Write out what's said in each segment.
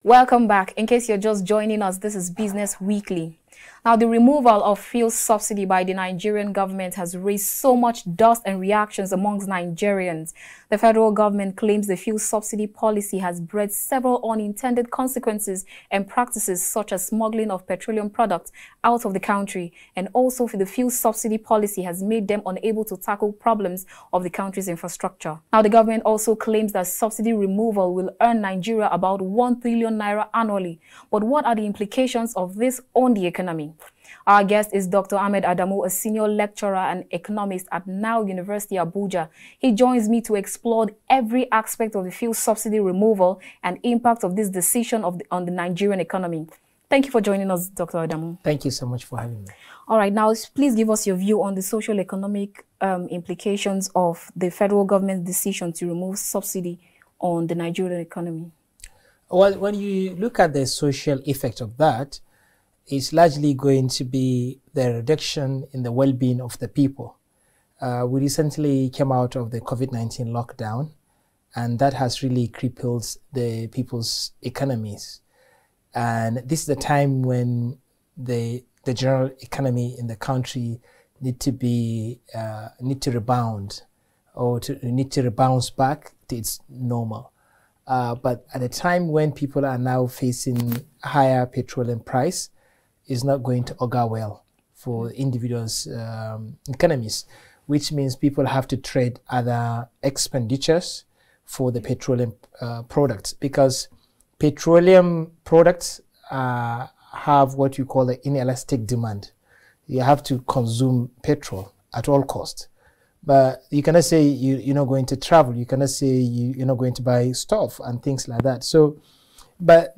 Welcome back. In case you're just joining us, this is Business Weekly. Now, the removal of fuel subsidy by the Nigerian government has raised so much dust and reactions amongst Nigerians. The federal government claims the fuel subsidy policy has bred several unintended consequences and practices such as smuggling of petroleum products out of the country, and also the fuel subsidy policy has made them unable to tackle problems of the country's infrastructure. Now, the government also claims that subsidy removal will earn Nigeria about 1 trillion naira annually. But what are the implications of this on the economy? Our guest is Dr. Ahmed Adamu, a senior lecturer and economist at Now University, Abuja. He joins me to explore every aspect of the fuel subsidy removal and impact of this decision on the Nigerian economy. Thank you for joining us, Dr. Adamu. Thank you so much for having me. All right, now please give us your view on the social economic implications of the federal government's decision to remove subsidy on the Nigerian economy. Well, when you look at the social effect of that, it's largely going to be the reduction in the well-being of the people. We recently came out of the COVID-19 lockdown, and that has really crippled the people's economies. And this is the time when the general economy in the country need to rebound, or need to bounce back to its normal. But at a time when people are now facing higher petroleum price, is not going to augur well for individuals' economies, which means people have to trade other expenditures for the petroleum products, because petroleum products have what you call an inelastic demand. You have to consume petrol at all costs. But you cannot say you're not going to travel. You cannot say you're not going to buy stuff and things like that. So, but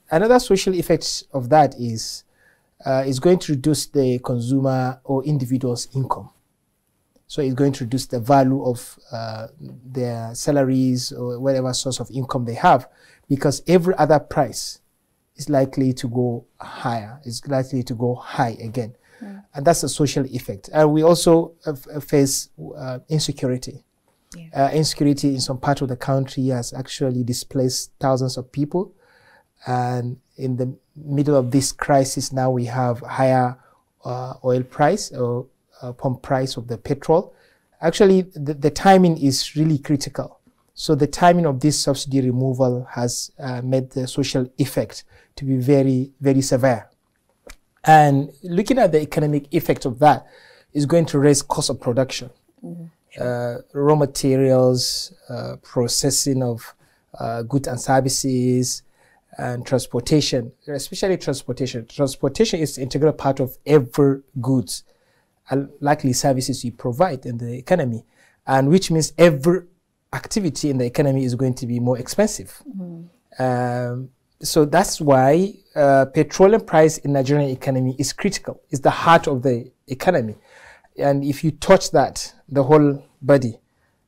another social effect of that is going to reduce the consumer or individual's income. So it's going to reduce the value of their salaries or whatever source of income they have, because every other price is likely to go higher. It's likely to go high again. Mm. And that's a social effect. And we also face insecurity. Yeah. Insecurity in some part of the country has actually displaced thousands of people. And in the middle of this crisis now, we have higher oil price or pump price of the petrol. Actually, the timing is really critical. So the timing of this subsidy removal has made the social effect to be very, very severe. And looking at the economic effect of that is going to raise cost of production. Mm-hmm. Sure. Raw materials, processing of goods and services, and transportation, especially transportation. Transportation is an integral part of every goods and likely services you provide in the economy, and which means every activity in the economy is going to be more expensive. Mm-hmm. So that's why petroleum price in Nigerian economy is critical. It's the heart of the economy. And if you touch that, the whole body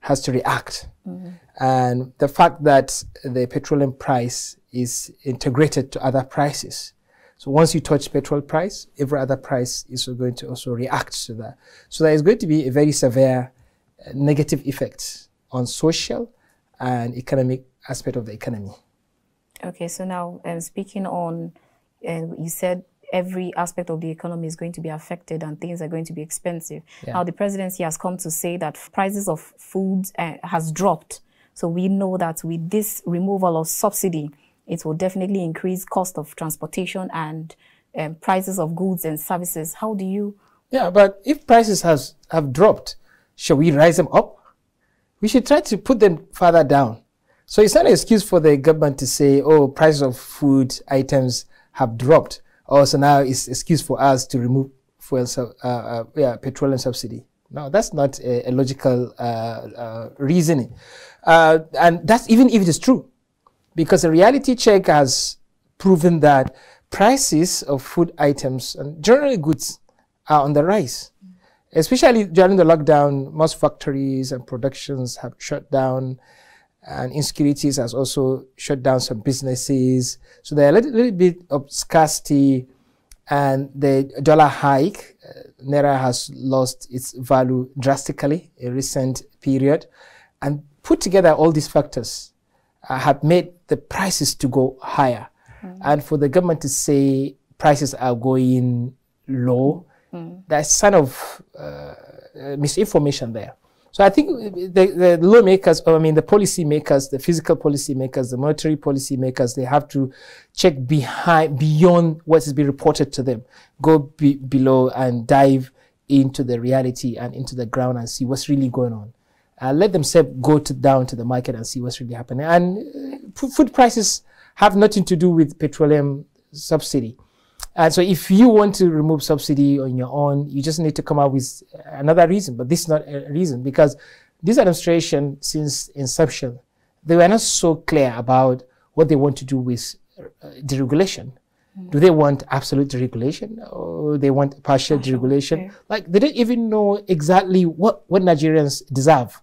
has to react. Mm-hmm. And the fact that the petroleum price is integrated to other prices. So once you touch petrol price, every other price is going to also react to that. So there is going to be a very severe negative effect on social and economic aspect of the economy. Okay, so now speaking on, you said every aspect of the economy is going to be affected and things are going to be expensive. Yeah. Now the presidency has come to say that prices of food has dropped. So we know that with this removal of subsidy, it will definitely increase cost of transportation and prices of goods and services. How do you? Yeah, but if prices have dropped, shall we rise them up? We should try to put them further down. So it's not an excuse for the government to say, oh, prices of food items have dropped. Oh, so now it's an excuse for us to remove petroleum subsidy. No, that's not a logical reasoning. And that's even if it is true. Because a reality check has proven that prices of food items and generally goods are on the rise. Especially during the lockdown, most factories and productions have shut down, and insecurities has also shut down some businesses. So there are a little bit of scarcity, and the dollar hike, Naira has lost its value drastically in recent period. And put together all these factors have made the prices to go higher. And for the government to say prices are going low, there's kind of misinformation there. So I think the lawmakers, or I mean the policy makers, the physical policy makers, the monetary policy makers, they have to check beyond what is being reported to them, go below and dive into the reality and into the ground and see what's really going on. Let themselves go down to the market and see what's really happening. And food prices have nothing to do with petroleum subsidy. And so if you want to remove subsidy on your own, you just need to come up with another reason. But this is not a reason, because this administration, since inception, they were not so clear about what they want to do with deregulation. Do they want absolute deregulation, or they want partial deregulation? Like, they don't even know exactly what Nigerians deserve.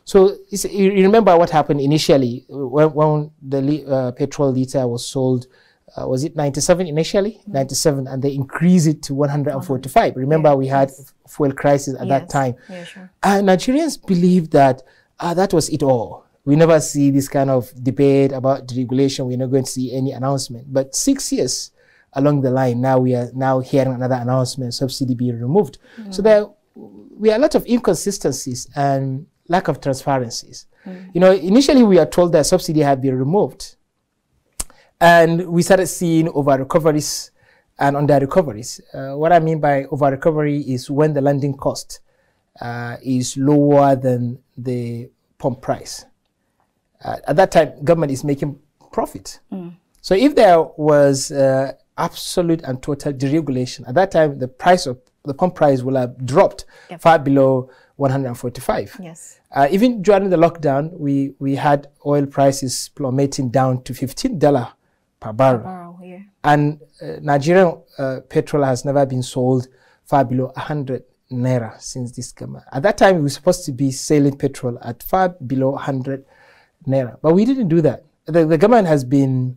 So you remember what happened initially when the petrol liter was sold. Was it 97 initially? 97, and they increased it to 145. Remember, we had fuel crisis at that time. Yeah, sure. And Nigerians believed that that was it all. We never see this kind of debate about deregulation. We're not going to see any announcement. But 6 years along the line, now we are now hearing another announcement, subsidy being removed. So there we are a lot of inconsistencies and lack of transparencies. You know, initially we are told that subsidy had been removed. And we started seeing over recoveries and under recoveries. What I mean by over recovery is when the landing cost is lower than the pump price. At that time, government is making profit. So if there was absolute and total deregulation, at that time the price of the pump price will have dropped far below 145. Yes. Even during the lockdown, we had oil prices plummeting down to $15 per barrel. And Nigerian petrol has never been sold far below 100 naira since this government. At that time, we were supposed to be selling petrol at far below 100 naira, but we didn't do that. The government has been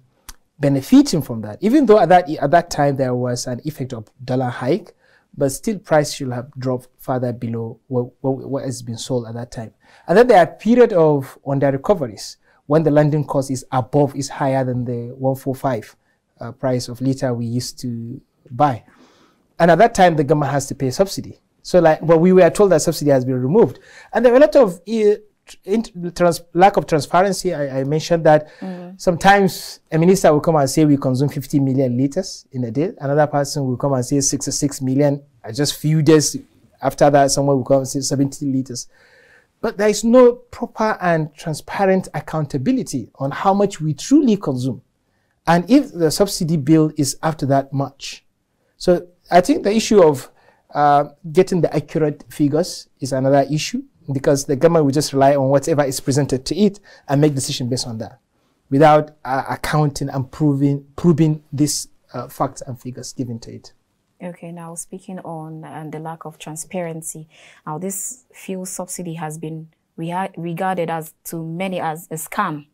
benefiting from that, even though at that time there was an effect of dollar hike, but still price should have dropped further below what has been sold at that time. And then there are a period of under recoveries when the landing cost is higher than the 145 price of liter we used to buy. And at that time, the government has to pay subsidy. So but we were told that subsidy has been removed. And there were a lot of lack of transparency. I mentioned that sometimes a minister will come and say we consume 50 million liters in a day. Another person will come and say 66 million. Just few days after that, someone will come and say 70 liters. But there is no proper and transparent accountability on how much we truly consume, and if the subsidy bill is after that much. So I think the issue of getting the accurate figures is another issue, because the government will just rely on whatever is presented to it and make decisions based on that, without accounting and proving these facts and figures given to it. Okay, now speaking on the lack of transparency, now this fuel subsidy has been regarded as to many as a scam,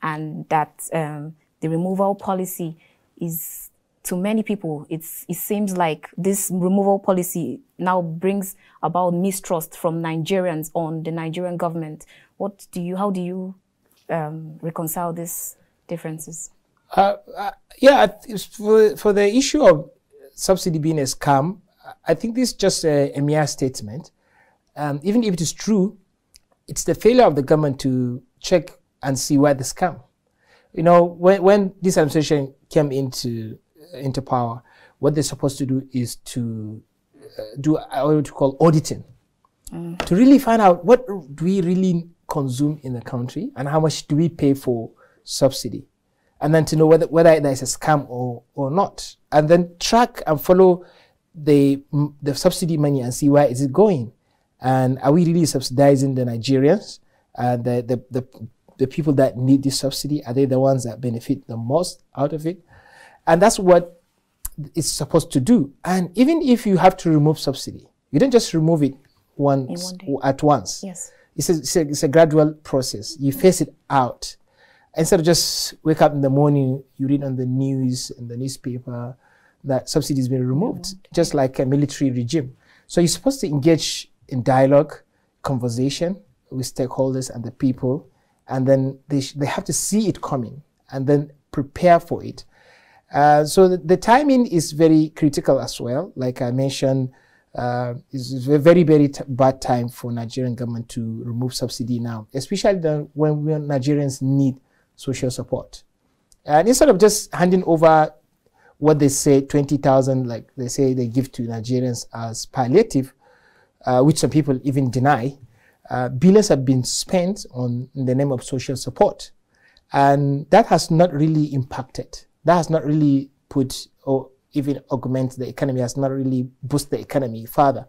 and that the removal policy is, to many people, it seems like this removal policy now brings about mistrust from Nigerians on the Nigerian government. How do you reconcile these differences? Yeah, for the issue of subsidy being a scam, I think this is just a mere statement. Even if it is true, it's the failure of the government to check and see where the scam. You know, when this administration came into power, what they're supposed to do is to do what we call auditing, to really find out what do we really consume in the country and how much do we pay for subsidy, and then to know whether there's a scam or not, and then track and follow the subsidy money and see where is it going, and are we really subsidizing the Nigerians, the people that need this subsidy? Are they the ones that benefit the most out of it? And that's what it's supposed to do. And even if you have to remove subsidy, you don't just remove it at once. Yes. It's a gradual process. You phase it out. Instead of just wake up in the morning, you read on the news and the newspaper that subsidy has been removed, just like a military regime. So you're supposed to engage in dialogue, conversation with stakeholders and the people, and then they have to see it coming and then prepare for it. So the timing is very critical as well. Like I mentioned, it's a very, very bad time for Nigerian government to remove subsidy now, especially when Nigerians need social support. And instead of just handing over what they say, 20,000, like they say they give to Nigerians as palliative, which some people even deny, billions have been spent in the name of social support. And that has not really impacted. That has not really put or even augment the economy, has not really boosted the economy further.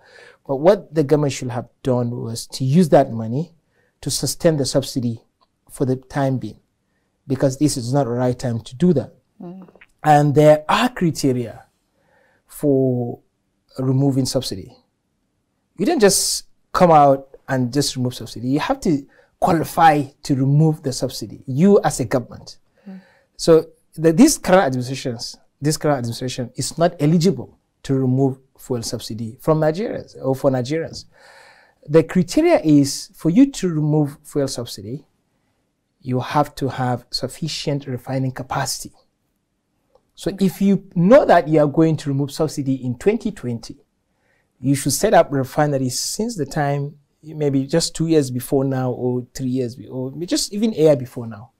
But what the government should have done was to use that money to sustain the subsidy for the time being, because this is not the right time to do that. And there are criteria for removing subsidy. You don't just come out and just remove subsidy. You have to qualify to remove the subsidy, you as a government. So this current administration is not eligible to remove fuel subsidy from Nigerians or for Nigerians. The criteria is for you to remove fuel subsidy, you have to have sufficient refining capacity. So if you know that you are going to remove subsidy in 2020, you should set up refineries since the time, maybe just 2 years before now, or 3 years, or just even a year before now.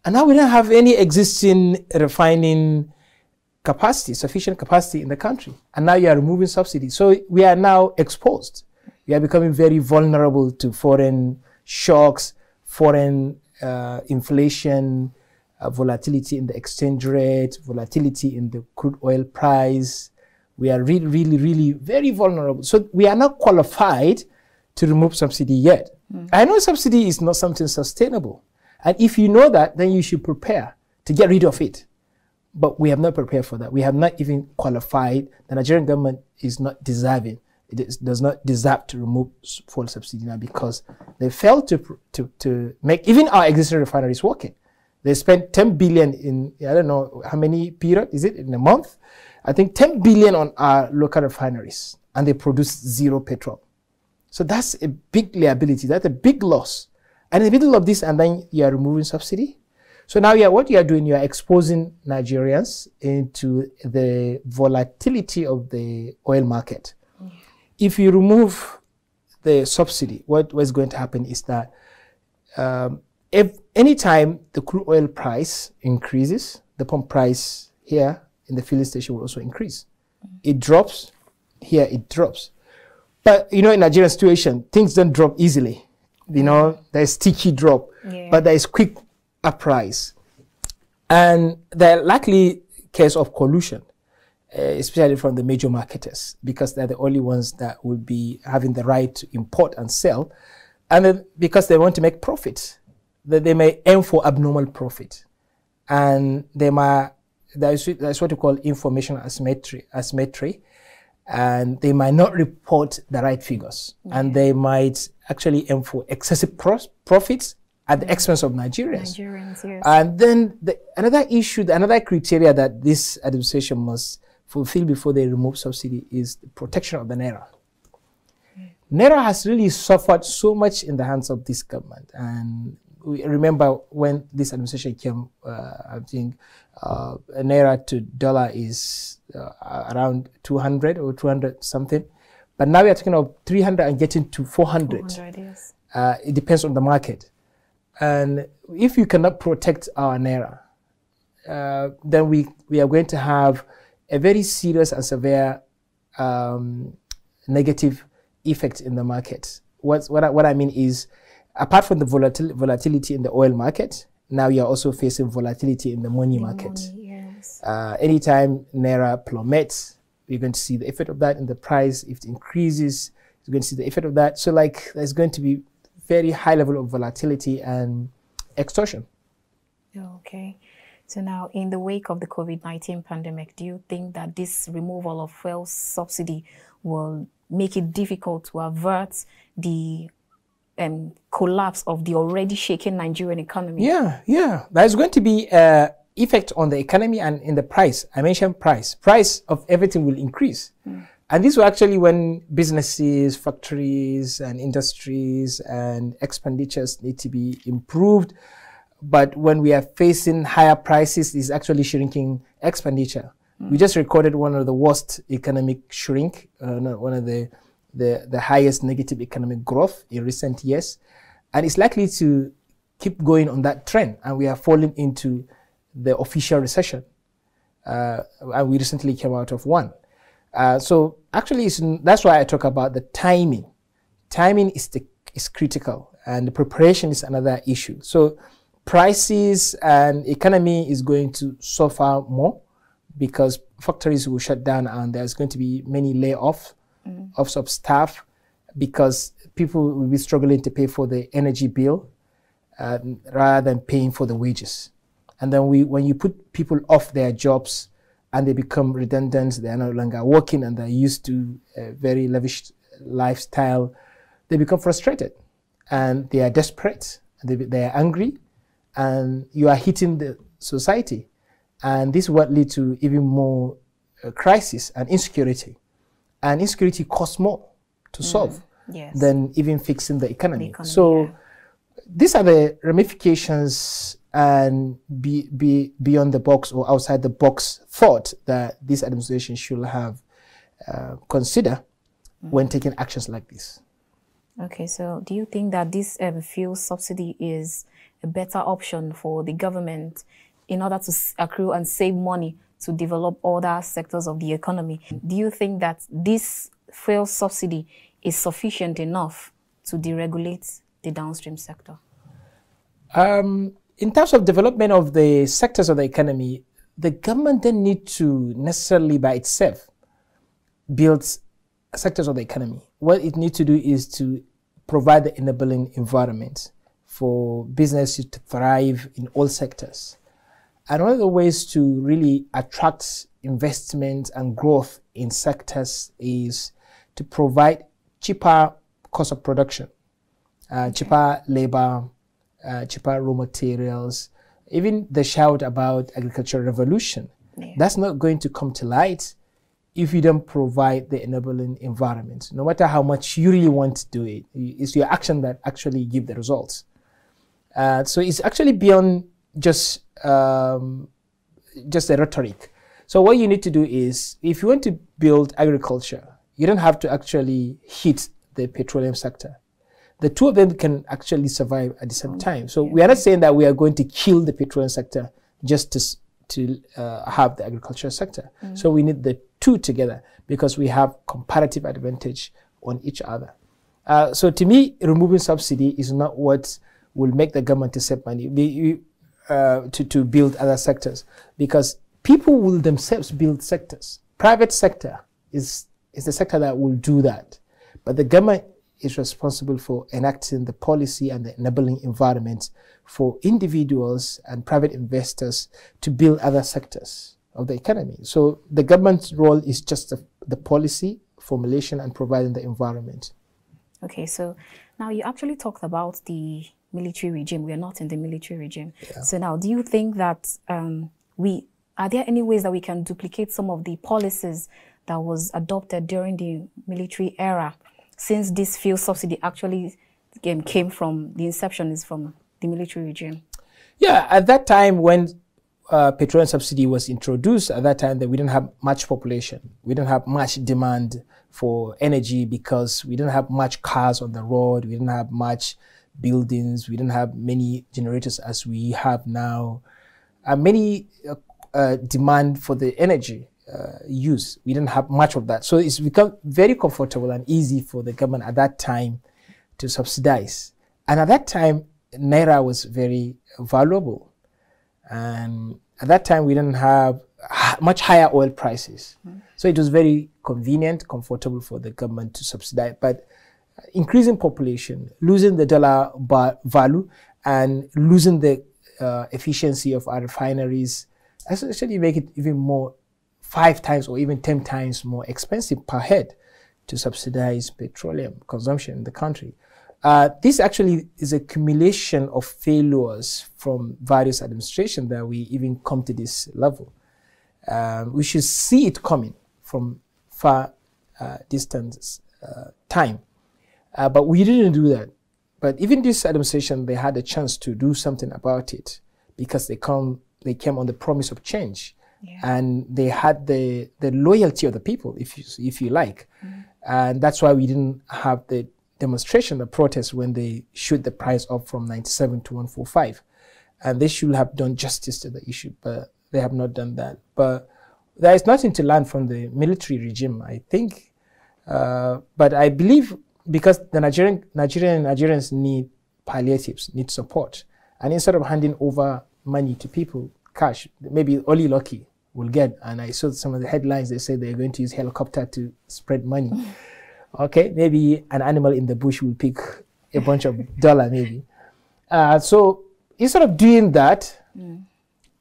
And now we don't have any existing refining capacity, sufficient capacity in the country. And now you are removing subsidy. So we are now exposed. We are becoming very vulnerable to foreign shocks, foreign inflation, volatility in the exchange rate, volatility in the crude oil price. We are really, really, really very vulnerable. So we are not qualified to remove subsidy yet. I know subsidy is not something sustainable. And if you know that, then you should prepare to get rid of it. But we have not prepared for that. We have not even qualified. The Nigerian government is not deserving. Does not deserve to remove fuel subsidy now, because they failed to make even our existing refineries working. They spent 10 billion in, I don't know how many period, is it in a month? I think 10 billion on our local refineries, and they produce zero petrol. So that's a big liability. That's a big loss. And in the middle of this, and then you are removing subsidy. So now what you are doing, you are exposing Nigerians into the volatility of the oil market. If you remove the subsidy, what is going to happen is that if anytime the crude oil price increases, the pump price here in the filling station will also increase. It drops, here it drops. But you know, in Nigerian situation, things don't drop easily. You know, there's sticky drop, but there is quick uprise. And there are likely case of collusion, especially from the major marketers, because they're the only ones that will be having the right to import and sell. And then because they want to make profit, that they may aim for abnormal profit. And they might, that's what we call information asymmetry, and they might not report the right figures. And they might actually aim for excessive profits at the expense of Nigerians. And then another issue, another criteria that this administration must fulfill before they remove subsidy is the protection of the Naira. Naira has really suffered so much in the hands of this government. And we remember when this administration came, I think a Naira to dollar is around 200 or 200 something. But now we are talking of 300 and getting to 400. 400, yes. It depends on the market. And if you cannot protect our Naira, then we are going to have a very serious and severe negative effect in the market. What I mean is, apart from the volatility in the oil market, now you are also facing volatility in the money market. Anytime Naira plummets, you're going to see the effect of that in the price. If it increases, you're going to see the effect of that. So like there's going to be very high level of volatility and extortion. Okay. So now in the wake of the COVID-19 pandemic, do you think that this removal of fuel subsidy will make it difficult to avert the collapse of the already shaken Nigerian economy? Yeah. There's going to be effect on the economy and in the price. I mentioned price. Price of everything will increase. And this will actually when businesses, factories and industries and expenditures need to be improved. but when we are facing higher prices, it's actually shrinking expenditure. We just recorded one of the worst economic shrink, one of the highest negative economic growth in recent years. And it's likely to keep going on that trend. And we are falling into the official recession. And we recently came out of one. So actually, that's why I talk about the timing. Timing is critical, and the preparation is another issue. So prices and economy is going to suffer more because factories will shut down and there's going to be many layoffs of staff because people will be struggling to pay for the energy bill rather than paying for the wages. And then when you put people off their jobs and they become redundant, they are no longer working and they're used to a very lavish lifestyle, they become frustrated and they are desperate, they are angry, and you are hitting the society. And this will lead to even more crisis and insecurity. And insecurity costs more to solve than even fixing the economy. So these are the ramifications and beyond the box or outside the box thought that this administration should have consider when taking actions like this. Okay, so do you think that this fuel subsidy is a better option for the government in order to accrue and save money to develop other sectors of the economy? Do you think that this fuel subsidy is sufficient enough to deregulate the downstream sector? In terms of development of the sectors of the economy, the government doesn't need to necessarily by itself build sectors of the economy. What it needs to do is to provide the enabling environment for businesses to thrive in all sectors. And one of the ways to really attract investment and growth in sectors is to provide cheaper cost of production, cheaper labor, cheaper raw materials. Even the shout about agricultural revolution, that's not going to come to light if you don't provide the enabling environment. No matter how much you really want to do it, it's your action that actually give the results. So it's actually beyond just the rhetoric. So what you need to do is, if you want to build agriculture, you don't have to actually hit the petroleum sector. The two of them can actually survive at the same time. So we are not saying that we are going to kill the petroleum sector just to have the agricultural sector. So we need the two together because we have comparative advantage on each other. So to me, removing subsidy is not what will make the government to save money to build other sectors, because people will themselves build sectors. Private sector is the sector that will do that, but the government is responsible for enacting the policy and the enabling environment for individuals and private investors to build other sectors of the economy. So the government's role is just the policy formulation and providing the environment. Okay, so now you actually talked about the military regime. We are not in the military regime. So now, do you think that are there any ways that we can duplicate some of the policies that was adopted during the military era, since this fuel subsidy actually came from, the inception is from the military regime? Yeah, at that time when petroleum subsidy was introduced, at that time that we didn't have much population. We didn't have much demand for energy because we didn't have much cars on the road. We didn't have much buildings. We didn't have many generators as we have now. Many demand for the energy use. We didn't have much of that. So it's become very comfortable and easy for the government at that time to subsidize. And at that time, Naira was very valuable. And at that time, we didn't have much higher oil prices. So it was very convenient, comfortable for the government to subsidize. But increasing population, losing the dollar value, and losing the efficiency of our refineries actually make it even more 5 times or even 10 times more expensive per head to subsidize petroleum consumption in the country. This actually is a accumulation of failures from various administrations that we even come to this level. We should see it coming from far distance time. But we didn't do that. But even this administration, they had a chance to do something about it because they came on the promise of change. Yeah. And they had the loyalty of the people, if you like. And that's why we didn't have the demonstration, the protest, when they shoot the price up from 97 to 145. And they should have done justice to the issue, but they have not done that. But there is nothing to learn from the military regime, I think. But I believe because the Nigerians need palliatives, need support. And instead of handing over money to people, cash, maybe only lucky will get. And I saw some of the headlines, they say they're going to use helicopter to spread money. Okay, maybe an animal in the bush will pick a bunch of dollar maybe. So instead of doing that,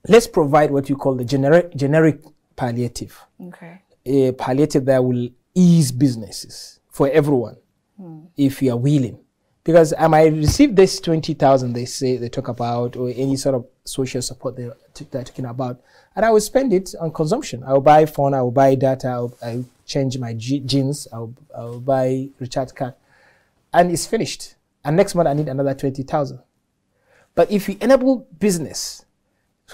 let's provide what you call the generic palliative. Okay. A palliative that will ease businesses for everyone, if you are willing. Because I might receive this 20,000 they talk about, or any sort of social support they're talking about, and I will spend it on consumption. I will buy phone, I will buy data, I will change my jeans, I will buy recharge card, and it's finished. And next month I need another 20,000. But if you enable business,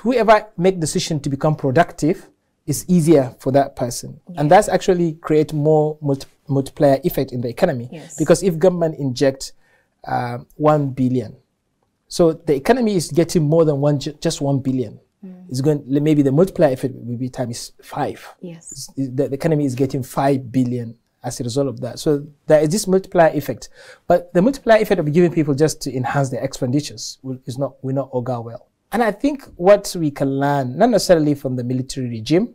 whoever make decision to become productive, it's easier for that person. Yeah. And that's actually create more multiplier effect in the economy. Yes. Because if government inject 1 billion, so the economy is getting more than just 1 billion. It's going, maybe the multiplier effect will be times 5. Yes. The economy is getting 5 billion as a result of that. So there is this multiplier effect. But the multiplier effect of giving people just to enhance their expenditures will not augur well. And I think what we can learn, not necessarily from the military regime,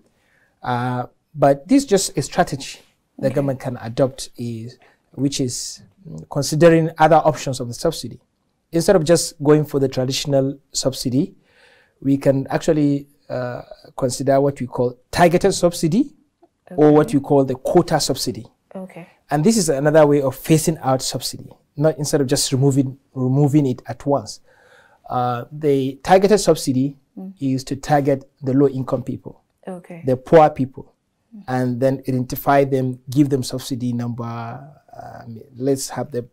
but this is just a strategy the government can adopt, which is considering other options of the subsidy. Instead of just going for the traditional subsidy, we can actually consider what we call targeted subsidy, or what you call the quota subsidy. Okay. And this is another way of phasing out subsidy, not instead of just removing it at once. The targeted subsidy is to target the low-income people, the poor people, and then identify them, give them subsidy number. Let's have the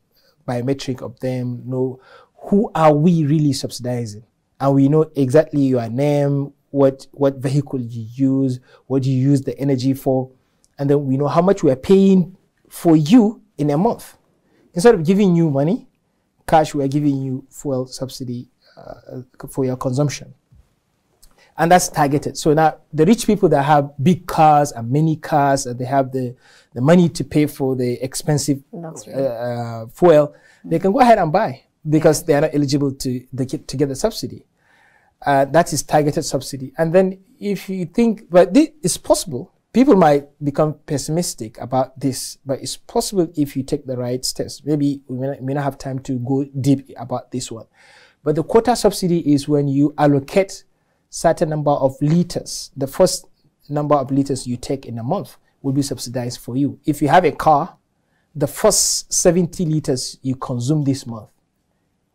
biometric of them, know who are we really subsidizing, and we know exactly your name, what vehicle you use, what you use the energy for, and then we know how much we are paying for you in a month. Instead of giving you money, cash, we are giving you fuel subsidy for your consumption. And that's targeted. So now the rich people that have big cars and many cars, and they have the money to pay for the expensive fuel, they can go ahead and buy because they are not eligible to get the subsidy. That is targeted subsidy. And then if you think, but this is possible, people might become pessimistic about this, but it's possible if you take the right steps. Maybe we may not have time to go deep about this one. But the quota subsidy is when you allocate certain number of liters. The first number of liters you take in a month will be subsidized for you. If you have a car, the first 70 liters you consume this month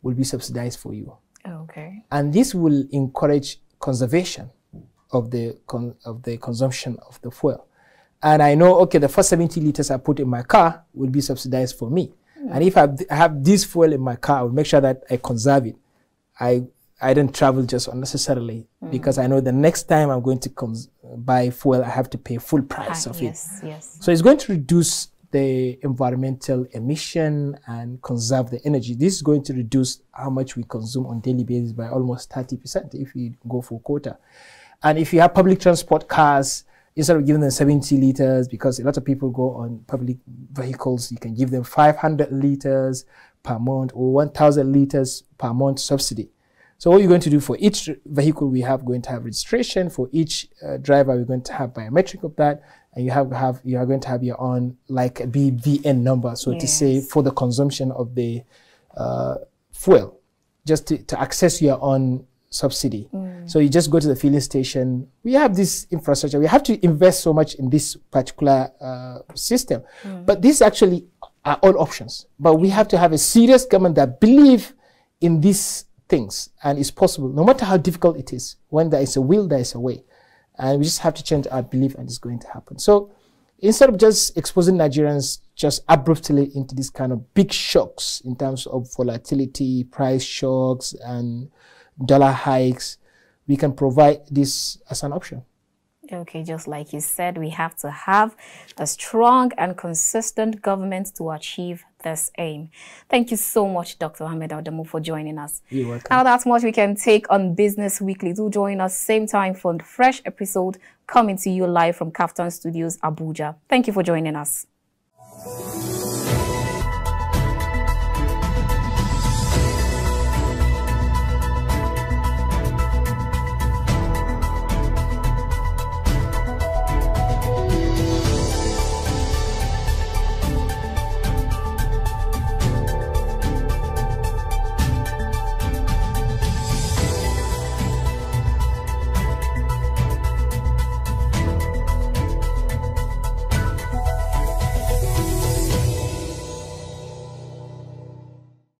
will be subsidized for you. Okay. And this will encourage conservation of the consumption of the fuel. And I know, okay, the first 70 liters I put in my car will be subsidized for me. And if I have this fuel in my car, I will make sure that I conserve it. I don't travel just unnecessarily because I know the next time I'm going to buy fuel, I have to pay full price of it. Yes. So it's going to reduce the environmental emission and conserve the energy. This is going to reduce how much we consume on a daily basis by almost 30% if we go for quota. And if you have public transport cars, instead of giving them 70 liters, because a lot of people go on public vehicles, you can give them 500 liters per month or 1,000 liters per month subsidy. So what you're going to do for each vehicle, we have going to have registration. For each driver, we're going to have biometric of that, and you are going to have your own like a BVN number, so to say, for the consumption of the fuel, just to access your own subsidy. So you just go to the filling station. We have this infrastructure. We have to invest so much in this particular system, but these actually are all options. But we have to have a serious government that believe in these things, and it's possible, no matter how difficult it is. When there is a will, there is a way, and we just have to change our belief, and it's going to happen. So instead of just exposing Nigerians just abruptly into this kind of big shocks in terms of volatility, price shocks, and dollar hikes, we can provide this as an option. Okay, just like you said, we have to have a strong and consistent government to achieve this aim. Thank you so much, Dr. Ahmed Adamu, for joining us. You're welcome. Now that's much we can take on Business Weekly. Do join us same time for the fresh episode coming to you live from Kaftan Studios, Abuja. Thank you for joining us.